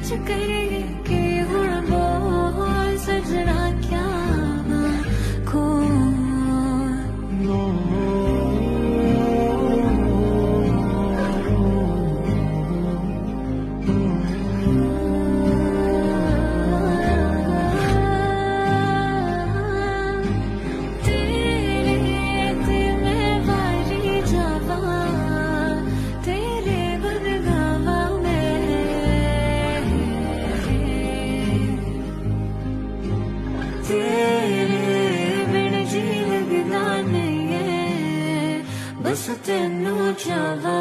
च करेगी कि हुण बोल सजना क्या खो बस तेनू चावा